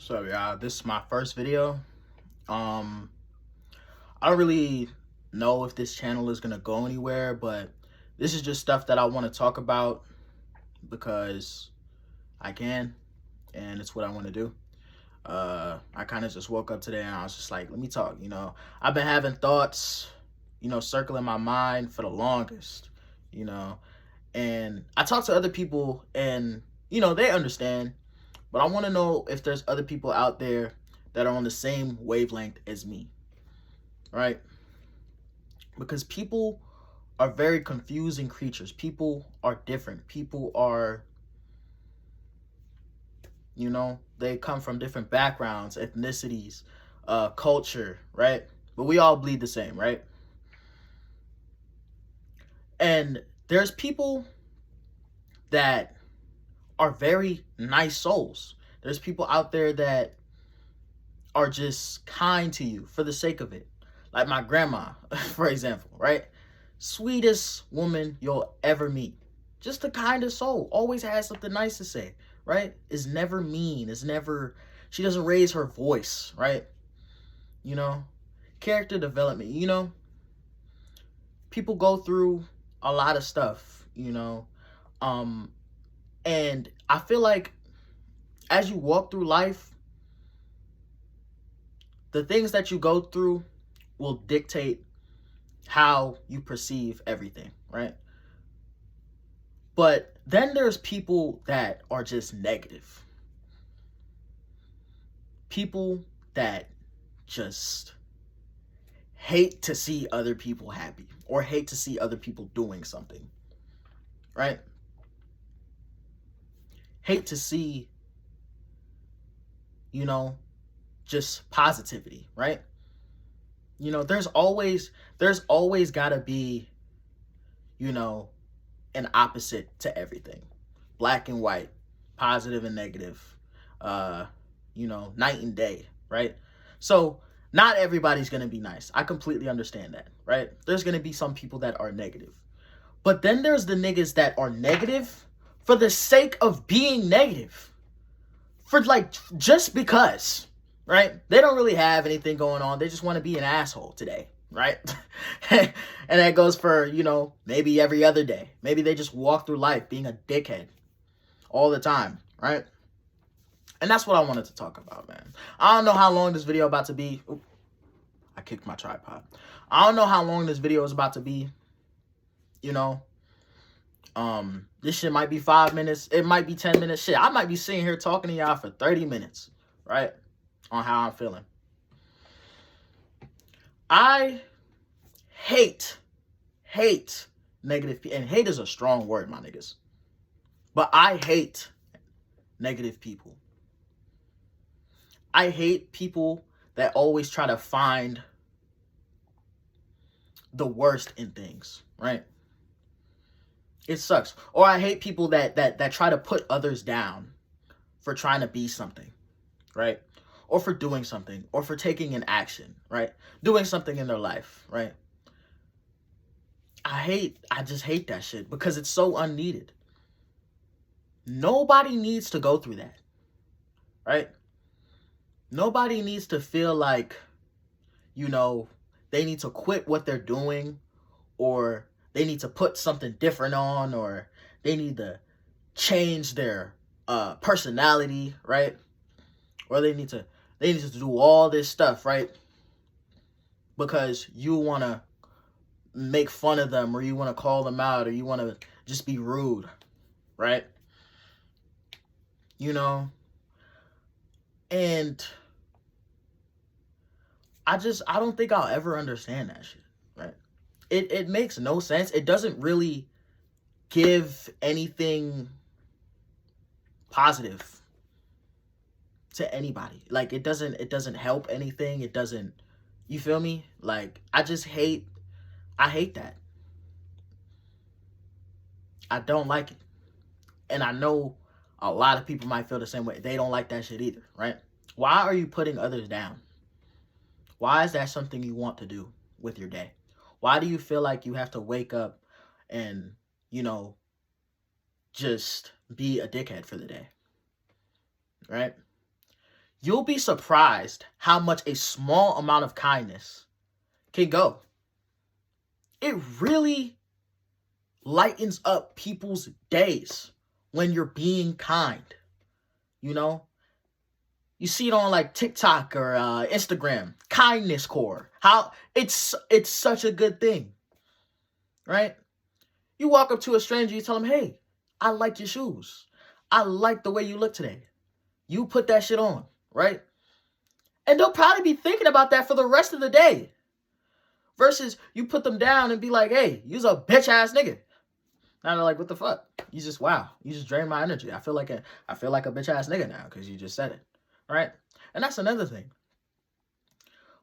So yeah, this is my first video. Um, I don't really know if this channel is gonna go anywhere, but this is just stuff that I want to talk about because I can, and it's what I want to do. I kind of just woke up today and I was just like, let me talk. I've been having thoughts, circling my mind for the longest, you know, and I talk to other people and they understand. But I want to know if there's other people out there that are on the same wavelength as me, right? Because people are very confusing creatures. People are different. People are, they come from different backgrounds, ethnicities, culture, right? But we all bleed the same, right? And there's people that are very nice souls. There's people out there that are just kind to you for the sake of it. Like my grandma, for example, right? Sweetest woman you'll ever meet. Just the kindest soul. Always has something nice to say, right? Is never mean. She doesn't raise her voice, right? You know, character development, people go through a lot of stuff, Um, and I feel like as you walk through life, the things that you go through will dictate how you perceive everything, right? But then there's people that are just negative. People that just hate to see other people happy or hate to see other people doing something, right? Hate to see, you know, just positivity, right? There's always got to be, you know, an opposite to everything. Black and white, positive and negative, uh, night and day, right? So not everybody's going to be nice. I completely understand that, right? There's going to be some people that are negative. But then there's the niggas that are negative for the sake of being negative. For like, just because, right? They don't really have anything going on. They just want to be an asshole today, right? And that goes for, maybe every other day. Maybe they just walk through life being a dickhead all the time, right? And that's what I wanted to talk about, man. I don't know how long this video is about to be. Oop, I kicked my tripod. I don't know how long this video is about to be. You know, this shit might be 5 minutes. It might be 10 minutes. Shit, I might be sitting here talking to y'all for 30 minutes, right? On how I'm feeling. I hate negative people. And hate is a strong word, my niggas. But I hate negative people. I hate people that always try to find the worst in things, right? It sucks. Or I hate people that try to put others down for trying to be something, right? Or for doing something, or for taking an action, right? Doing something in their life, right? I just hate that shit because it's so unneeded. Nobody needs to go through that, right? Nobody needs to feel like, they need to quit what they're doing, or they need to put something different on, or they need to change their personality, right? Or they need to do all this stuff, right? Because you want to make fun of them, or you want to call them out, or you want to just be rude, right? And I don't think I'll ever understand that shit, right? It makes no sense. It doesn't really give anything positive to anybody. Like it doesn't help anything. It doesn't, you feel me? Like I hate that. I don't like it. And I know a lot of people might feel the same way. They don't like that shit either, right? Why are you putting others down? Why is that something you want to do with your day? Why do you feel like you have to wake up and, just be a dickhead for the day, right? you'll be surprised how much a small amount of kindness can go. It really lightens up people's days when you're being kind. You know, you see it on like TikTok or Instagram, kindness core. How it's such a good thing, right? You walk up to a stranger, you tell them, "Hey, I like your shoes. I like the way you look today. You put that shit on," right? And they'll probably be thinking about that for the rest of the day. Versus you put them down and be like, "Hey, you's a bitch ass nigga." Now they're like, "What the fuck? You just you just drained my energy. I feel like a bitch ass nigga now because you just said it." Right? And that's another thing.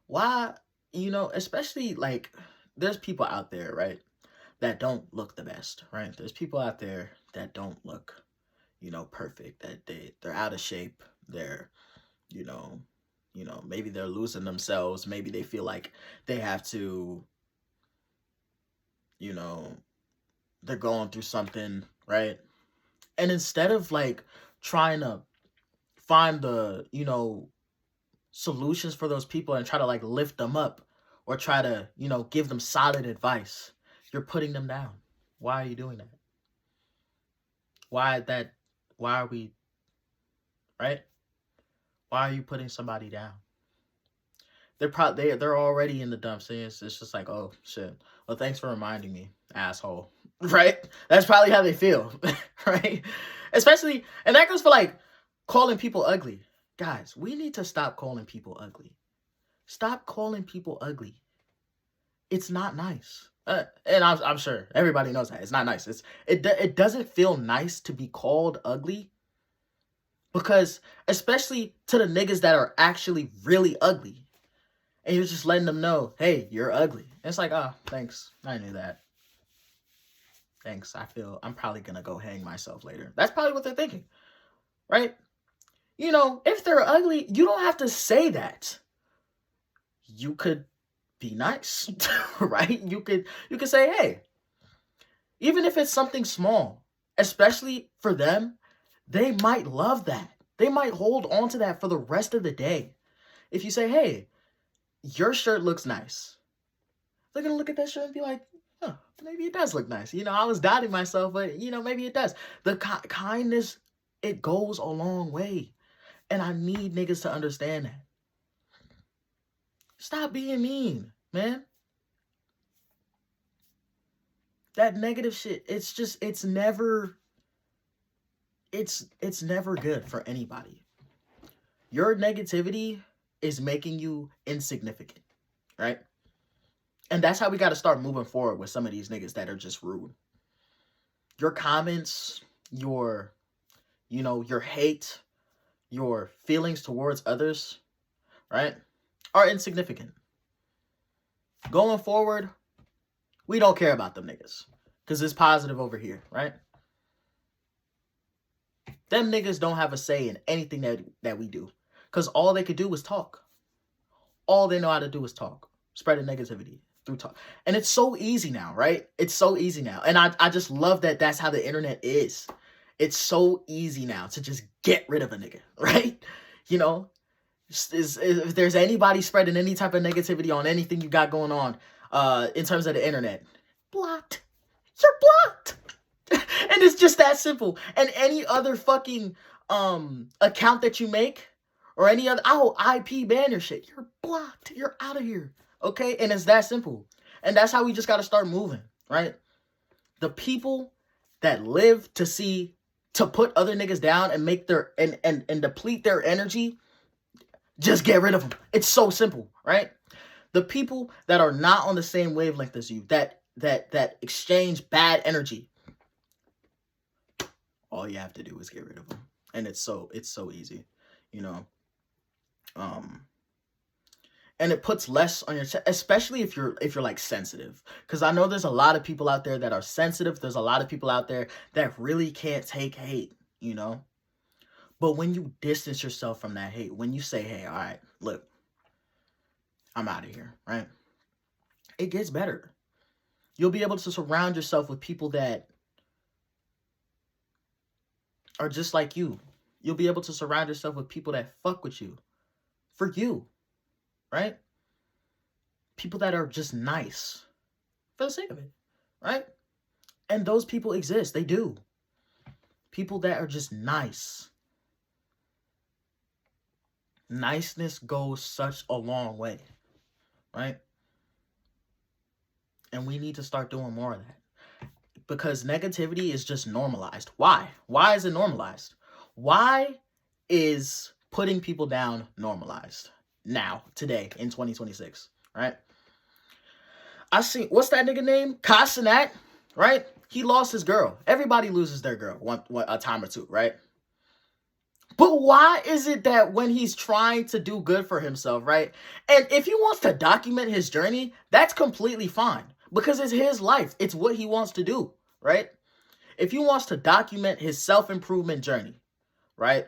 Why, especially like there's people out there, right, that don't look the best, right? There's people out there that don't look, perfect, that they're out of shape. They're, you know, maybe they're losing themselves. Maybe they feel like they have to, you know, they're going through something, right? And instead of like trying to find the, solutions for those people and try to like lift them up or try to, give them solid advice, you're putting them down. Why are you doing that? Why are we, right? Why are you putting somebody down? They're already in the dumps. It's just like, oh shit. Well, thanks for reminding me, asshole. Right? That's probably how they feel. Right? Especially, and that goes for like calling people ugly. Guys, we need to stop calling people ugly. Stop calling people ugly. It's not nice. And I'm sure everybody knows that. It's not nice. It doesn't feel nice to be called ugly. Because, especially to the niggas that are actually really ugly. And you're just letting them know, hey, you're ugly. And it's like, oh, thanks. I knew that. Thanks. I'm probably going to go hang myself later. That's probably what they're thinking. Right? If they're ugly, you don't have to say that. You could be nice. Right? You could say, hey, even if it's something small, especially for them, they might love that. They might hold on to that for the rest of the day. If you say, hey, your shirt looks nice, they're going to look at that shirt and be like, huh, maybe it does look nice. I was doubting myself, but, maybe it does. The kindness, it goes a long way. And I need niggas to understand that. Stop being mean, man. That negative shit, it's never good for anybody. Your negativity is making you insignificant, right? And that's how we got to start moving forward with some of these niggas that are just rude. Your comments, your hate, your feelings towards others, right, are insignificant. Going forward, we don't care about them niggas because it's positive over here, right? Them niggas don't have a say in anything that we do because all they could do is talk. All they know how to do is talk, spreading negativity through talk. And it's so easy now, right? It's so easy now. And I just love that that's how the internet is. It's so easy now to just get rid of a nigga, right? If there's anybody spreading any type of negativity on anything you got going on in terms of the internet, blocked. You're blocked. And it's just that simple. And any other fucking account that you make or any other, IP ban your shit. You're blocked. You're out of here. Okay? And it's that simple. And that's how we just got to start moving, right? The people that live to put other niggas down and make and deplete their energy, just get rid of them. It's so simple, right? The people that are not on the same wavelength as you, that exchange bad energy, all you have to do is get rid of them. And it's so easy, and it puts less on your chest, especially if you're like sensitive, because I know there's a lot of people out there that are sensitive. There's a lot of people out there that really can't take hate, but when you distance yourself from that hate, when you say, hey, all right, look, I'm out of here, right, it gets better. You'll be able to surround yourself with people that are just like you. You'll be able to surround yourself with people that fuck with you for you, right? People that are just nice for the sake of it, right? And those people exist. They do. People that are just nice. Niceness goes such a long way, right? And we need to start doing more of that. Because negativity is just normalized. Why? Why is it normalized? Why is putting people down normalized now, today, in 2026, right? I see, what's that nigga name? Casanat, right? He lost his girl. Everybody loses their girl a time or two, right? But why is it that when he's trying to do good for himself, right? And if he wants to document his journey, that's completely fine. Because it's his life. It's what he wants to do, right? If he wants to document his self-improvement journey, right?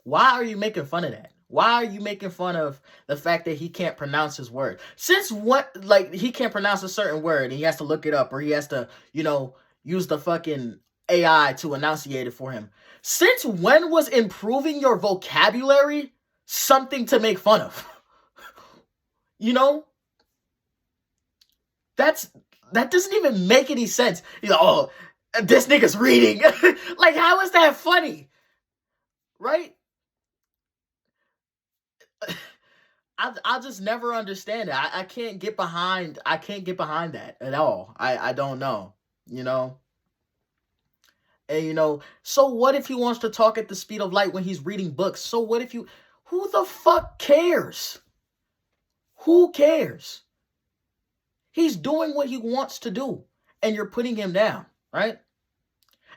Why are you making fun of that? Why are you making fun of the fact that he can't pronounce his word? Since what, like, he can't pronounce a certain word and he has to look it up, or he has to, use the fucking AI to enunciate it for him. Since when was improving your vocabulary something to make fun of? That doesn't even make any sense. Oh, this nigga's reading. Like, how is that funny? Right? I just never understand it. I can't get behind that at all. I don't know. And so what if he wants to talk at the speed of light when he's reading books? So what if who the fuck cares? Who cares? He's doing what he wants to do, and you're putting him down, right?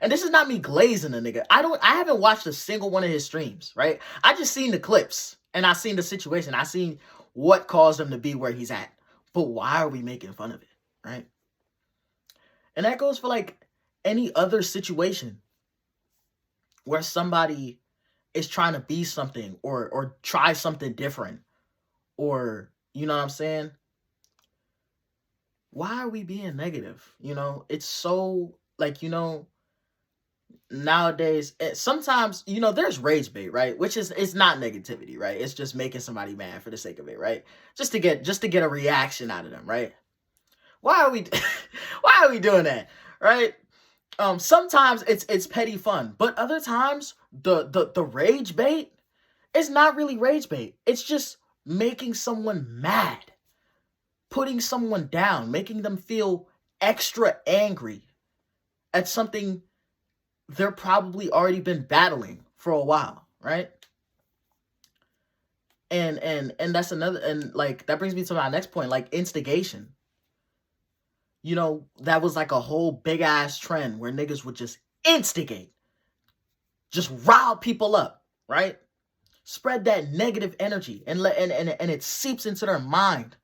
And this is not me glazing the nigga. I haven't watched a single one of his streams, right? I just seen the clips, and I seen the situation. I seen what caused him to be where he's at. But why are we making fun of it, right? And that goes for like any other situation where somebody is trying to be something or try something different, or, you know what I'm saying? Why are we being negative? It's so, like, nowadays, sometimes, there's rage bait, right? Which is, it's not negativity, right? It's just making somebody mad for the sake of it, right? Just to get a reaction out of them, right? Why are we doing that, right? Sometimes it's petty fun, but other times the rage bait is not really rage bait. It's just making someone mad, putting someone down, making them feel extra angry at something they're probably already been battling for a while, right? And that's another, and like that brings me to my next point, like instigation. That was like a whole big ass trend where niggas would just instigate, just rile people up, right? Spread that negative energy and it seeps into their mind,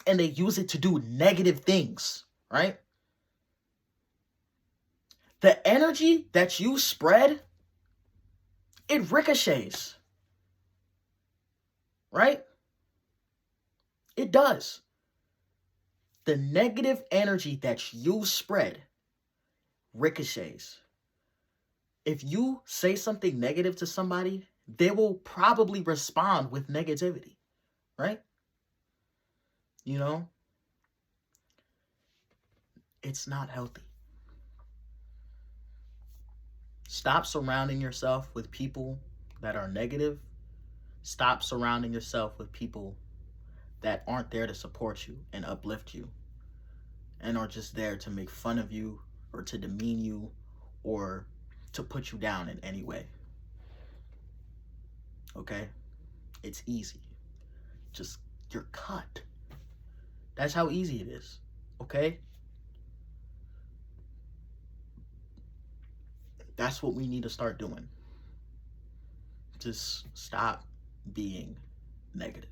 and they use it to do negative things, right? The energy that you spread, it ricochets, right? It does. The negative energy that you spread ricochets. If you say something negative to somebody, they will probably respond with negativity, right? It's not healthy. Stop surrounding yourself with people that are negative. Stop surrounding yourself with people that aren't there to support you and uplift you, and are just there to make fun of you or to demean you or to put you down in any way. Okay? It's easy. Just, you're cut. That's how easy it is. Okay? That's what we need to start doing. Just stop being negative.